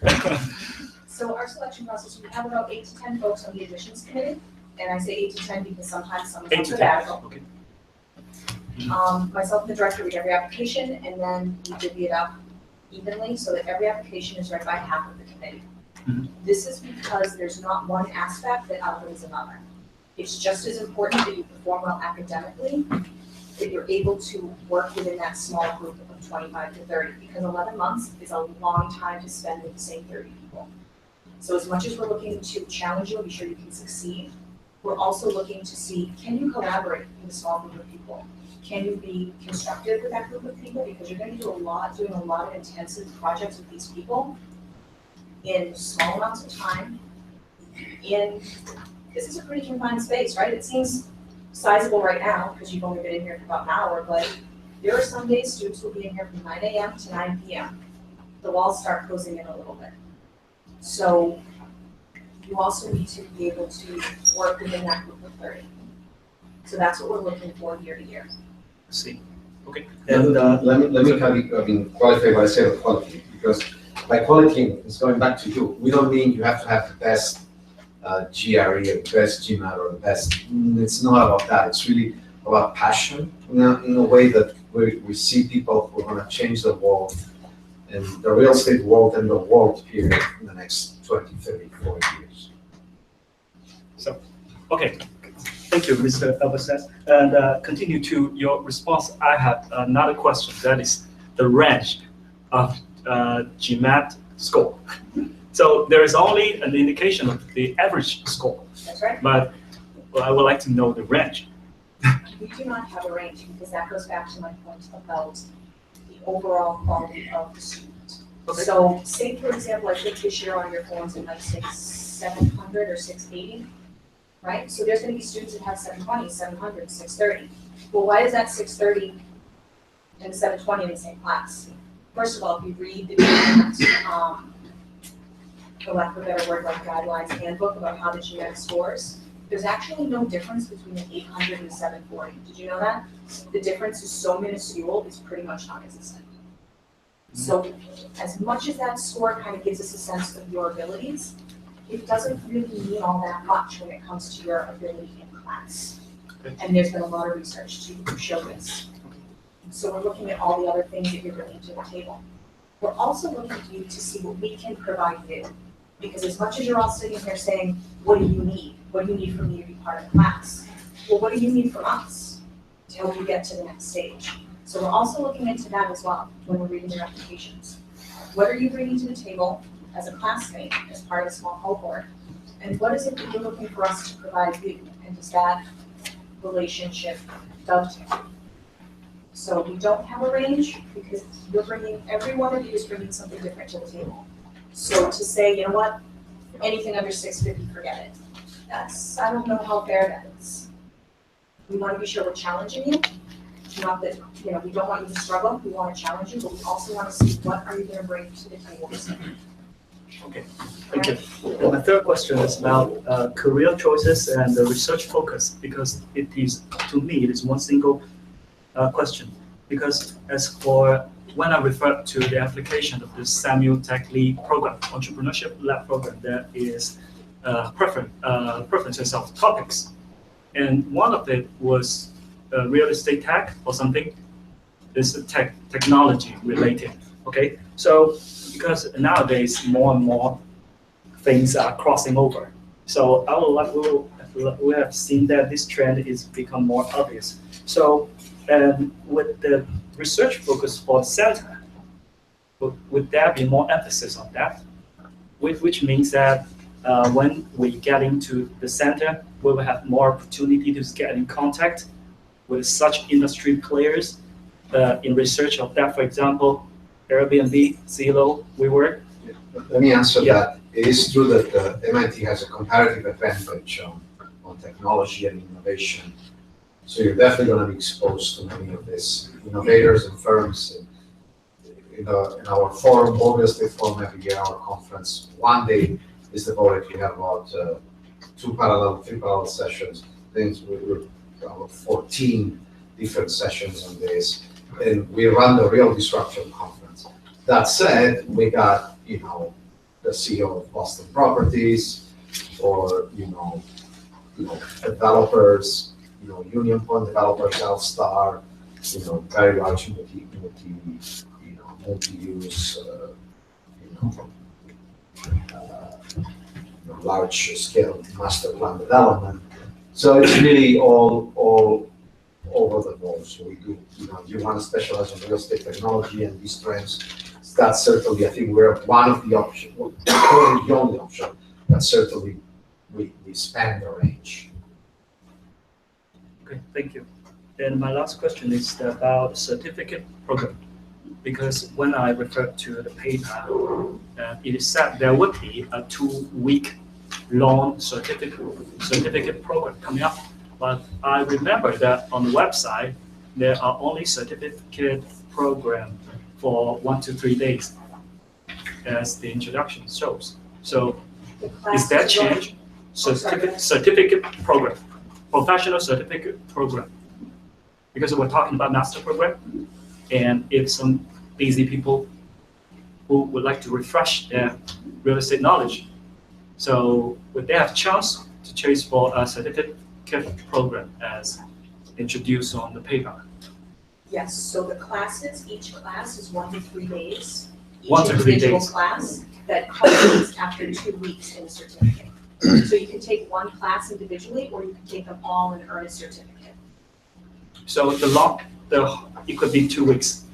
So our selection process, we have about 8 to 10 folks on the admissions committee, and I say 8 to 10 because sometimes someone's on sabbatical. Okay. Myself and the director read every application, and then we divvy it up evenly so that every application is read by half of the committee. Mm-hmm. This is because there's not one aspect that outweighs another. It's just as important that you perform well academically, that you're able to work within that small group of 25 to 30, because 11 months is a long time to spend with the same 30 people. So as much as we're looking to challenge you and be sure you can succeed, We're also looking to see, can you collaborate with a small group of people? Can you be constructive with that group of people? Because you're gonna do doing a lot of intensive projects with these people in small amounts of time. This is a pretty confined space, right? It seems sizable right now, because you've only been in here for about an hour, but there are some days students will be in here from 9 a.m. to 9 p.m. The walls start closing in a little bit. So you also need to be able to work within that group of 30. So that's what we're looking for year to year. See, okay. And And let me qualify what I say about quality, because by quality, it's going back to you. We don't mean you have to have the best GRE or the best GMAT or the best. It's not about that. It's really about passion in a way that we see people who are going to change the world and the real estate world and the world period in the next 20, 30, 40 years. So, okay. Thank you, Mr. Alvarez. And continue to your response. I have another question. That is the range of GMAT score. So there is only an indication of the average score. That's right. But I would like to know the range. We do not have a range because that goes back to my point about the overall quality of the student. Okay. So say, for example, I think this year on your forms it might say 700 or 680, right? So there's going to be students that have 720, 700, 630. Well, why is that 630 and 720 in the same class? First of all, if you read the GMAT, for lack of a better word, like guidelines handbook about how the GMAT scores, there's actually no difference between an 800 and a 740. Did you know that? The difference is so minuscule, it's pretty much non-existent. So as much as that score kind of gives us a sense of your abilities, it doesn't really mean all that much when it comes to your ability in class. And there's been a lot of research to show this. So we're looking at all the other things that you're bringing to the table. We're also looking at you to see what we can provide you. Because as much as you're all sitting here saying, what do you need? What do you need from me to be part of the class? Well, what do you need from us to help you get to the next stage? So we're also looking into that as well when we're reading your applications. What are you bringing to the table as a classmate, as part of a small cohort? And what is it that you're looking for us to provide you? And does that relationship dovetail? So we don't have a range because every one of you is bringing something different to the table. So to say, you know what, anything under 650, forget it. I don't know how fair that is. We want to be sure we're challenging you. Not that, we don't want you to struggle, we want to challenge you, but we also want to see what are you going to bring to the table. Okay, thank you. And my third question is about career choices and the research focus, because it is, to me, it is one single question. Because as for when I refer to the application of the Samuel Tech Lead program, Entrepreneurship Lab program, there is preferences of topics. And one of it was real estate tech or something. It's technology related, okay? So because nowadays more and more things are crossing over. So we have seen that this trend is become more obvious. So with the research focus for the center, would there be more emphasis on that? Which means that when we get into the center, we will have more opportunity to get in contact with such industry players in research of that. For example, Airbnb, Zillow, WeWork. Let me answer that. It is true that MIT has a comparative advantage on technology and innovation. So you're definitely going to be exposed to many of these innovators and firms. In our forum, Real Estate Forum every year, our conference, one day is devoted. We have about 3 parallel sessions. Things we're about 14 different sessions on this, and we run the Real Disruption Conference. That said, we got the CEO of Boston Properties, or developers. Union Point developers, Elstar, very large multi-use, large scale master plan development. So it's really all over the board. So we do, you want to specialize in real estate technology and these trends. That's certainly, I think we're one of the options, the only option, but certainly we span the range Okay, thank you. Then my last question is about certificate program. Because when I referred to the paper, it is said there would be a 2-week long certificate program coming up. But I remember that on the website, there are only certificate program for 1 to 3 days, as the introduction shows. So The class is that is going- change? Certificate program, professional certificate program. Because we're talking about master program, and if some busy people who would like to refresh their real estate knowledge, so would they have chance to choose for a certificate program as introduced on the paper? Yes, so the classes, each class is 1 to 3 days. 1 to 3 Each individual days. class that culminates after 2 weeks in a certificate. So you can take one class individually, or you can take them all and earn a certificate. So it could be 2 weeks.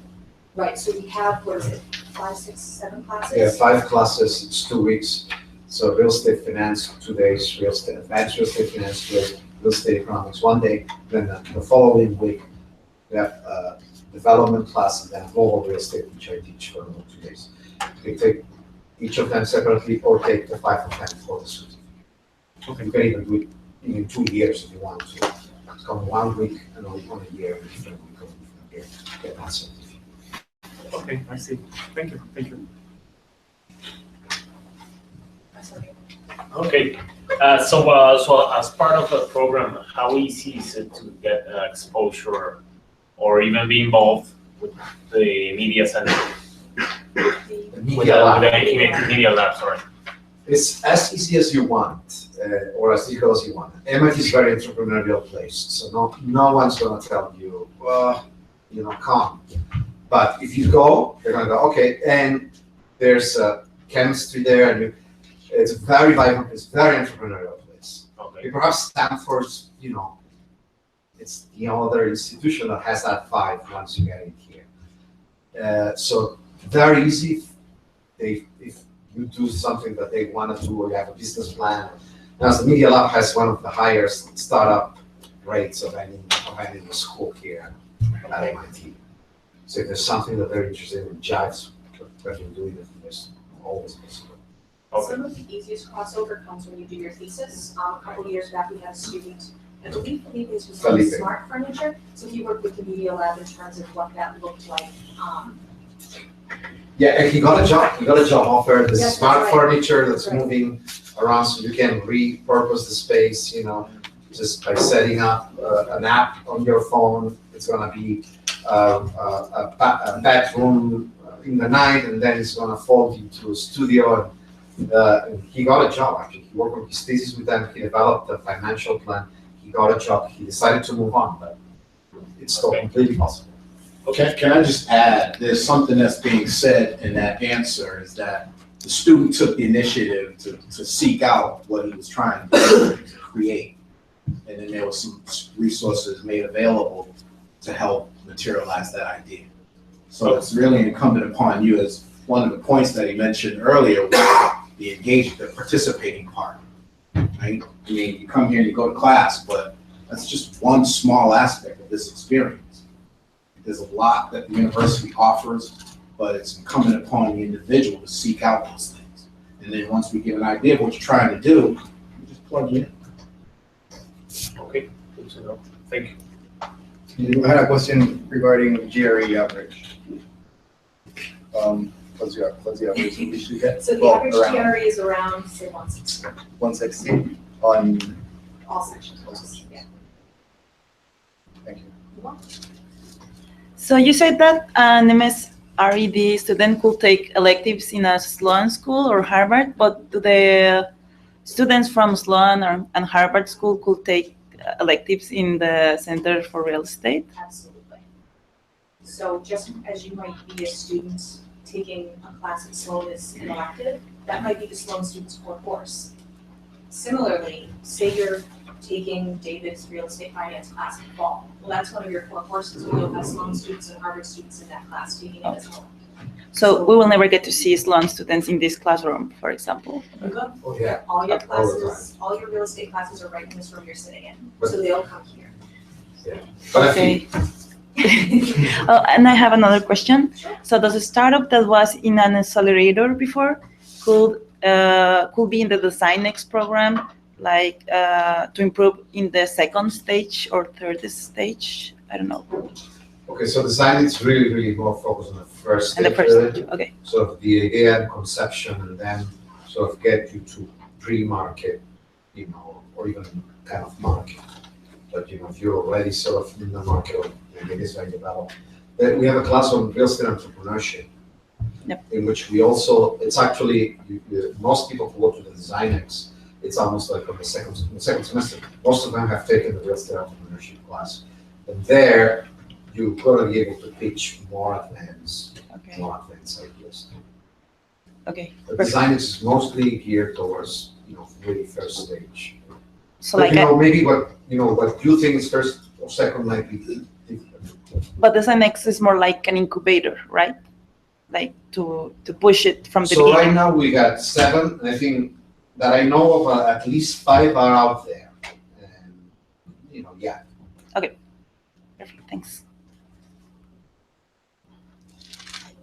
Right, so we have, what is it, 5, 6, 7 classes? Yeah, 5 classes, it's 2 weeks. So real estate finance, 2 days, advanced real estate finance, 2 days, real estate economics, 1 day. Then the following week, we have development class and then global real estate, which I teach for another 2 days. You take each of them separately or take the 5 of them for the certificate. Okay. You can even do it in 2 years if you want to. Come 1 week and only 1 year, if you can get that certificate. Okay, I see. Thank you, thank you. Okay, so as part of the program, how easy is it to get exposure or even be involved with the media center? The With media lab. the media lab, sorry. It's as easy as you want, or as difficult as you want. MIT is a very entrepreneurial place, so no one's gonna tell you, come. But if you go, they're gonna go, okay, and there's chemistry there, and it's very vibrant, it's very entrepreneurial place. Okay. Perhaps Stanford's, it's the other institution that has that vibe once you get in here. So very easy if you do something that they want to do or you have a business plan. Now, the Media Lab has one of the highest startup rates of any school here at MIT. So if there's something that they're interested in, jives what you're doing, there's always possible. Some of the easiest crossover comes when you do your thesis. A couple of years back, we had a student, I believe Felipe's was on Felipe. smart furniture. So he worked with the Media Lab in terms of what that looked like. Yeah, and he got a job. He got a job offer. This Yes, smart that's right. furniture that's That's right. moving around, so you can repurpose the space. Just by setting up an app on your phone. It's gonna be a bedroom in the night, and then it's gonna fold into a studio. And he got a job actually. He worked on his thesis with them. He developed a financial plan. He got a job. He decided to move on, but it's still completely possible. Okay, can I just add, there's something that's being said in that answer is that the student took the initiative to seek out what he was trying to create. And then there was some resources made available to help materialize that idea. So it's really incumbent upon you, as one of the points that he mentioned earlier, was the engaged, the participating part, right? I mean, you come here and you go to class, but that's just one small aspect of this experience. There's a lot that the university offers, but it's incumbent upon the individual to seek out those things. And then once we get an idea of what you're trying to do, you just plug in. Okay, good to know. Thank you. I had a question regarding GRE average. What's the average you usually get? So the average GRE is around, say, 160, 160 on, all sections, yeah. thank you. So you said that an MSRED student could take electives in a Sloan school or Harvard, but do the students from Sloan and Harvard school could take electives in the Center for Real Estate? Absolutely. So just as you might be a student taking a class at Sloan as an elective, that might be the Sloan student's core course. Similarly, say you're taking David's real estate finance class in the fall. Well, that's one of your core courses. You'll have Sloan students and Harvard students in that class taking it as well. So we will never get to see Sloan students in this classroom, for example. You go. Oh, yeah. All your All the classes, all your real estate classes are right in this room you're sitting in. But- So they'll come here. But I Okay. think, And I have another question. So does a startup that was in an accelerator before could be in the DesignX program, like to improve in the second stage or third stage? I don't know. okay, so design is really, really more focused on the first And the stage, first really. stage, okay. Sort of the idea and conception, and then sort of get you to pre-market, you know, or even kind of market. But you know, if you're already sort of in the market, or maybe it is very developed. Then we have a class on real estate entrepreneurship, Yep. in which we also, it's actually, most people who go to the DesignX, it's almost like on the second semester, most of them have taken the real estate entrepreneurship class. And there, you're going to be able to pitch more advanced ideas. Okay. The DesignX is mostly geared towards, you know, really first stage. So But like, you know, maybe what you think is first or second might be different. but DesignX is more like an incubator, right? Like to push it from the So beginning. right now we got 7, and I think that I know of at least 5 are out there. And, you know, yeah. Perfect, thanks.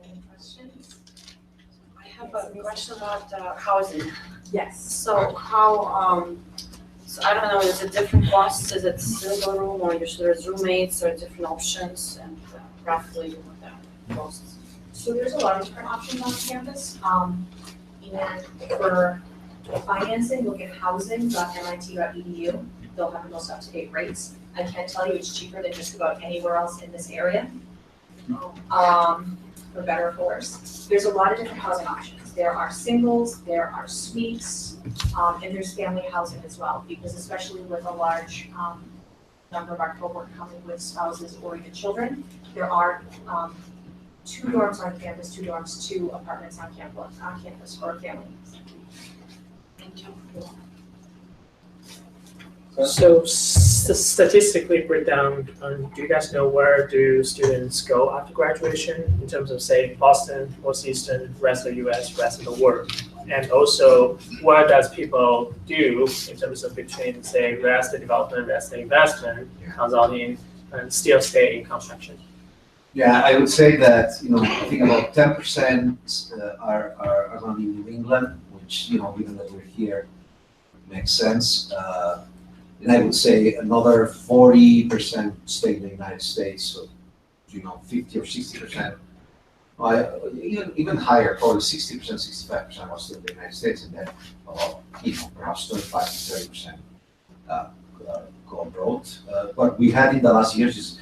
Any questions? I have a question about housing. Yes. So how, so I don't know, is it different costs? Is it single room or usually there's roommates or different options and roughly what that costs? So there's a lot of different options on campus. And for financing, look at housing.mit.edu. They'll have the most up-to-date rates. I can tell you it's cheaper than just about anywhere else in this area. For better or for worse. There's a lot of different housing options. There are singles, there are suites, and there's family housing as well, because especially with a large number of our cohort coming with spouses or even children, there are 2 dorms on campus, 2 dorms, 2 apartments on campus for a family. So statistically breakdown, do you guys know where do students go after graduation in terms of, say, Boston, Northeastern, rest of the US, rest of the world? And also, what does people do in terms of between, say, real estate development, real estate investment, consulting, and still stay in construction? Yeah, I would say that, you know, I think about 10% are going to be in New England, which, you know, given that we're here, makes sense. And I would say another 40% stay in the United States, so, you know, 50 or 60%. Even higher, probably 60%, 65% was still in the United States, and then, you know, perhaps 25 to 30% go abroad. What we had in the last years is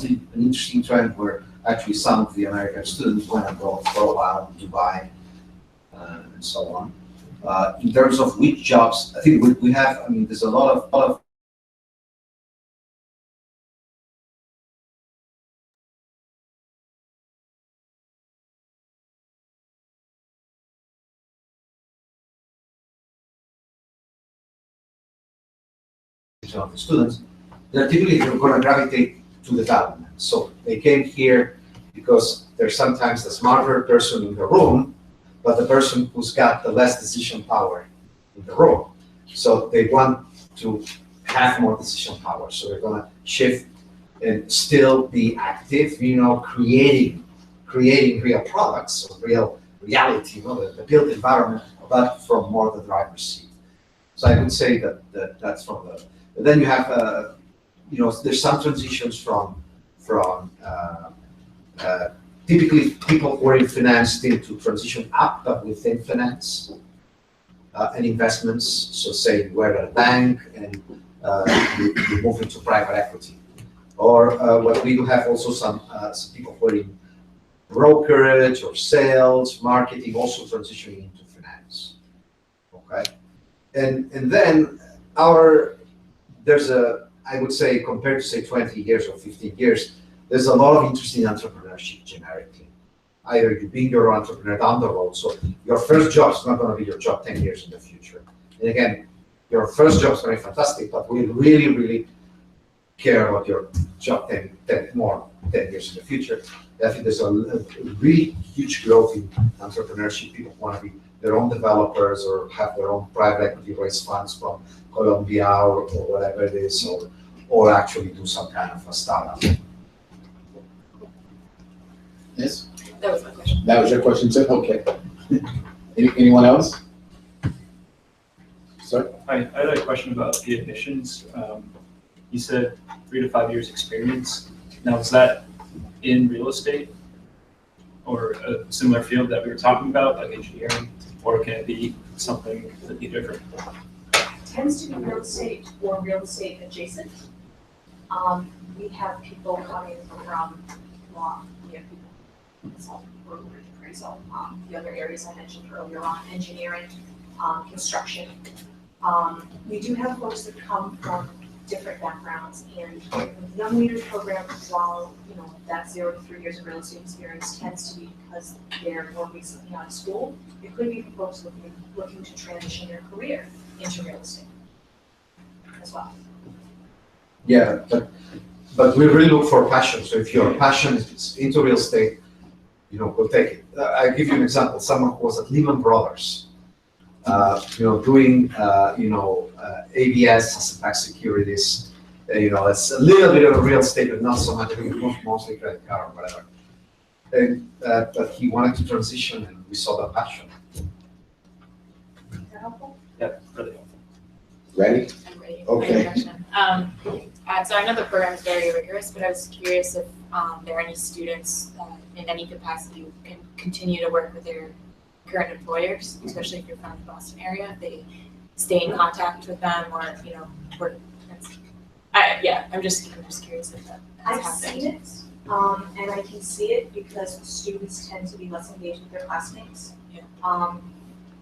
an interesting trend where actually some of the American students went abroad for a while, Dubai, and so on. In terms of which jobs, I think we have, I mean, there's a lot of of the students, they're typically going to gravitate to development. So they came here because they're sometimes the smarter person in the room, but the person who's got the less decision power in the room. So they want to have more decision power. So they're going to shift and still be active, you know, creating real products, or real reality, you know, the built environment, but from more the driver's seat. So I would say that's from the. Then you have, you know, there's some transitions from typically people who are in finance tend to transition up, but within finance and investments. So say you were at a bank and you move into private equity. Or what we do have also some people who are in brokerage or sales, marketing, also transitioning into finance. Okay, and then there's I would say, compared to say 20 years or 15 years, there's a lot of interest in entrepreneurship generically. Either you being your entrepreneur down the road, so your first job is not going to be your job 10 years in the future. And again, your first job is very fantastic, but we really, really care about your job 10 years in the future. I think there's a really huge growth in entrepreneurship. People want to be their own developers or have their own private equity raised funds from Colombia or whatever it is, or actually do some kind of a startup. Yes, That was my question. that was your question too? Okay. Anyone else? Sir? Hi, I had a question about the admissions. You said 3 to 5 years experience. Now, is that in real estate or a similar field that we were talking about, like engineering, or can it be something completely different? Tends to be real estate or real estate adjacent. We have people coming from law, we have people consulting, appraisal, the other areas I mentioned earlier on, engineering, construction. We do have folks that come from different backgrounds, and the Young Leaders Program, while that 0 to 3 years of real estate experience tends to be because they're more recently out of school, it could be for folks looking to transition their career into real estate as well. Yeah, but we really look for passion. So if your passion is into real estate, we'll take it. I'll give you an example. Someone who was at Lehman Brothers, doing, ABS, asset-backed securities, it's a little bit of real estate, but not so much. I think mostly credit card or whatever. And, but he wanted to transition, and we saw the passion. Is that helpful? Yeah, really helpful. Ready? I'm ready. Okay. Question. So I know the program is very rigorous, but I was curious if there are any students in any capacity who can continue to work with their current employers, especially if you're from the Boston area, if they stay in contact with them or, work. I'm just curious if that has I've happened. seen it, and I can see it because students tend to be less engaged with their classmates. Yeah.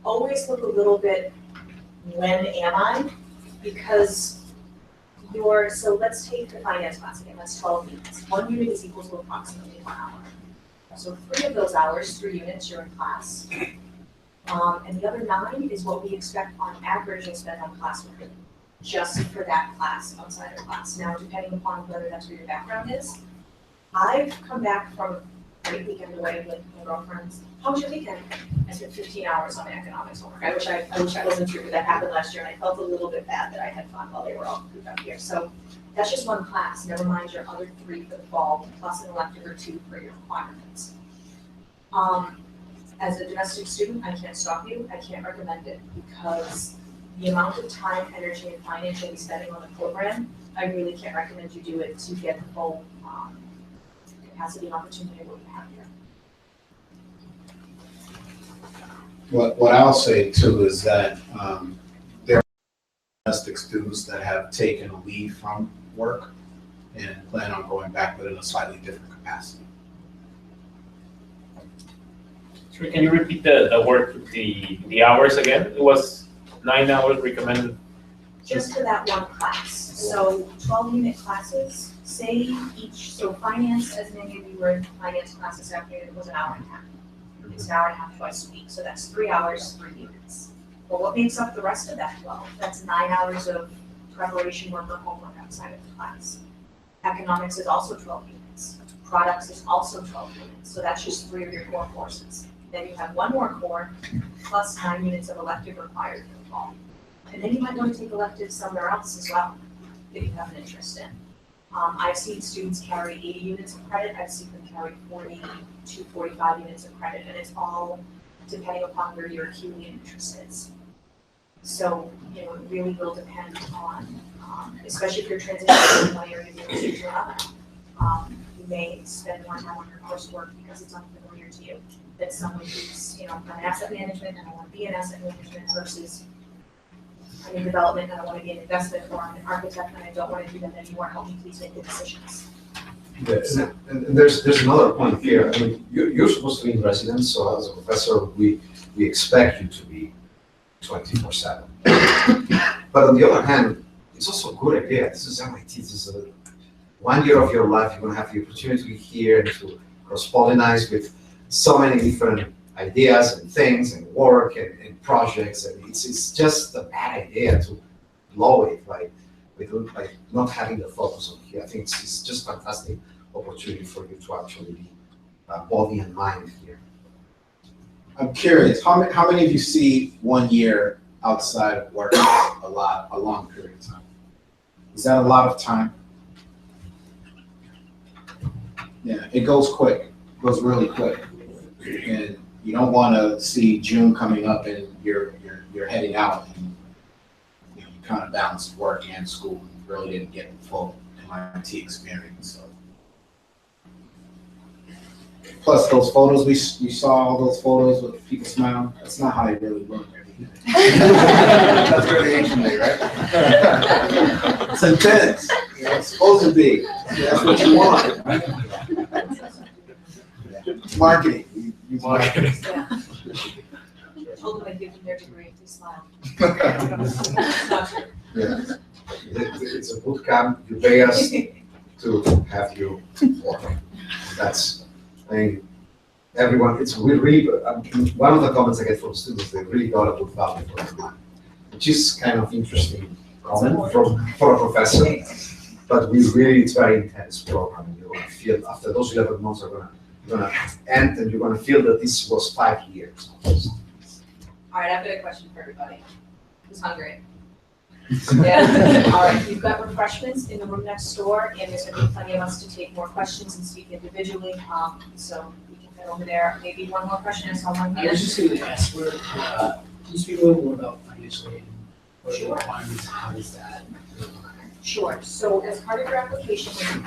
Always look a little bit, when am I? Because so let's take the finance class again, that's 12 units. 1 unit is equal to approximately 1 hour. So 3 of those hours, 3 units, you're in class. And the other 9 is what we expect on average to spend on classwork, just for that class, outside of class. Now, depending upon whether that's where your background is, I've come back from a great weekend away with my girlfriends. How was your weekend? I spent 15 hours on economics homework. I wish I wasn't true, but that happened last year, and I felt a little bit bad that I had fun while they were all grouped up here. So that's just 1 class, never mind your other 3 for the fall, plus an elective or 2 for your requirements. As a domestic student, I can't stop you, I can't recommend it, because the amount of time, energy, and finance you'll be spending on the program, I really can't recommend you do it to get the full capacity and opportunity of what you have here. What I'll say too is that there are domestic students that have taken a leave from work and plan on going back, but in a slightly different capacity. So can you repeat the work, the hours again? It was 9 hours recommended. Just for that 1 class. So 12 unit classes, say so finance, as many of you were in finance class this afternoon, it was an hour and a half. It's an hour and a half twice a week, so that's 3 hours, 3 units. Well, what makes up the rest of that 12? That's 9 hours of preparation work or homework outside of the class. Economics is also 12 units. Products is also 12 units, so that's just 3 of your core courses. Then you have 1 more core, plus 9 units of elective required for the fall. And then you might want to take electives somewhere else as well, if you have an interest in. I've seen students carry 80 units of credit, I've seen them carry 40 to 45 units of credit, and it's all depending upon where your acuity and interest is. So, it really will depend on, especially if you're transitioning from one area of the industry to another. You may spend more time on your coursework because it's unfamiliar to you than someone who's, an asset management and I want to be in asset management versus I'm in development and I want to be an investment, or I'm an architect and I don't want to do that anymore. Help me please make the decisions. Yeah, and there's another point here. I mean, you're supposed to be in residence, so as a professor, we expect you to be 24/7. But on the other hand, it's also a good idea. This is MIT. This is 1 year of your life. You're going to have the opportunity to be here and to cross-pollinize with so many different ideas and things and work and projects, and it's just a bad idea to blow it by not having the focus on here. I think it's just a fantastic opportunity for you to actually be body and mind here. I'm curious, how many of you see 1 year outside of work a long period of time? Is that a lot of time? Yeah, it goes quick, it goes really quick. And you don't want to see June coming up and you're heading out and you kind of balanced work and school, and really didn't get the full MIT experience. So. Plus those photos, we saw all those photos with people smiling. That's not how they really look every day. That's radiation day, right? It's intense. You know, it's supposed to be. That's what you want. Right? Marketing. You marketing. Yeah. I told them I'd give them their degree if they smile. Yeah. It's a boot camp. You pay us to have you work. That's, I mean, everyone, we really, one of the comments I get from students, they really got a good value for their money, which is kind of interesting comment for a professor, but it's very intense program. And you're gonna feel, after those 11 months are gonna end, and you're gonna feel that this was 5 years. All right, I've got a question for everybody. Who's hungry? Yeah. All right, we've got refreshments in the room next door, and there's gonna be plenty of us to take more questions and speak individually. So we can head over there. Maybe one more question and someone I here. was just going to ask, can you speak a little more about financial aid? What are the requirements? How does that? Sure. So as part of your application, there's a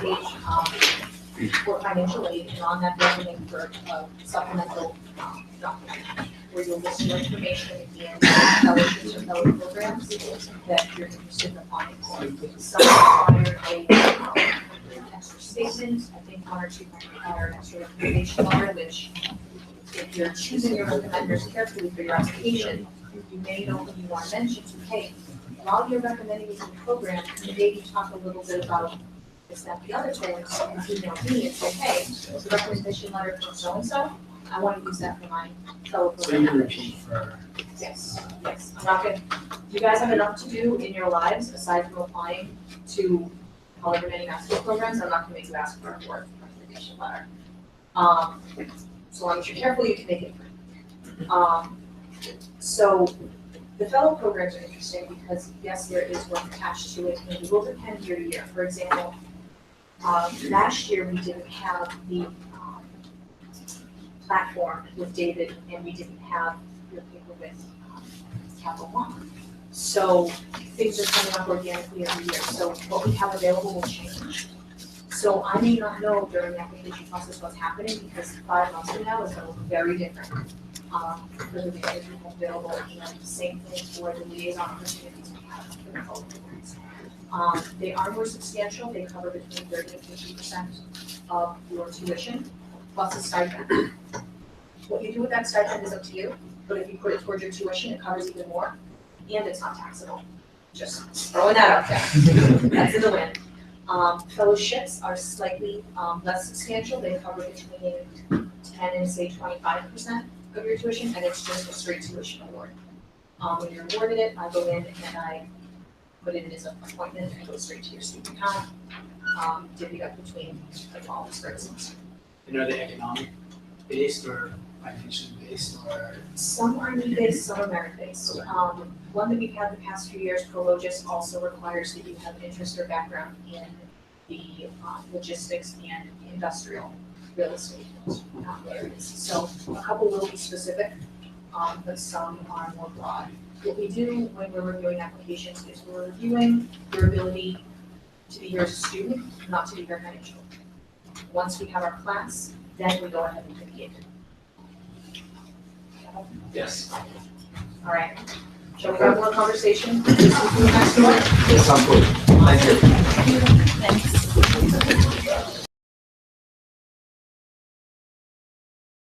page for financial aid, and on that there's a link for supplemental document where you'll list your information and fellowships or fellow programs that you're interested in applying for. Some require a extra statement. I think 1 or 2 might require an extra recommendation letter, which if you're choosing your recommenders carefully for your application, you may know who you want to mention to, hey, while you're recommending this program, maybe talk a little bit about this, that, the other thing, so you can email me and say, hey, the recommendation letter from so-and-so, I want to use that for my fellow program. So you repeat for. Yes, yes. I'm not gonna, you guys have enough to do in your lives aside from applying to however many master's programs. I'm not gonna make you ask for a word recommendation letter. So long as you're careful, you can make it free. So the fellow programs are interesting because yes, there is work attached to it, and it will depend year to year. For example, last year we didn't have the platform with David, and we didn't have your paper with Capital One. So things are coming up organically every year. So what we have available will change. So I may not know during the application process what's happening because 5 months from now is going to look very different. For the things we have available, and the same thing for the liaison opportunities we have for the public programs. They are more substantial. They cover between 30 and 50% of your tuition plus a stipend. What you do with that stipend is up to you, but if you put it towards your tuition, it covers even more, and it's not taxable. Just throwing that out there. That's in the win. Fellowships are slightly less substantial. They cover between 10 and say 25% of your tuition, and it's just a straight tuition award. When you're awarded it, I go in and I put it in as an appointment and it goes straight to your student account, divvied up between all the students. And are they economic based or financially based or? Some are need-based, some are merit-based. One that we've had the past few years, Prologis, also requires that you have interest or background in the logistics and industrial real estate areas. So a couple will be specific, but some are more broad. What we do when we're reviewing applications is we're reviewing your ability to be here as a student, not to be here financially. Once we have our class, then we go ahead and pick the agent. Yes. All right. Shall we have more conversation? Next door? Yes, I'm good. Thank you.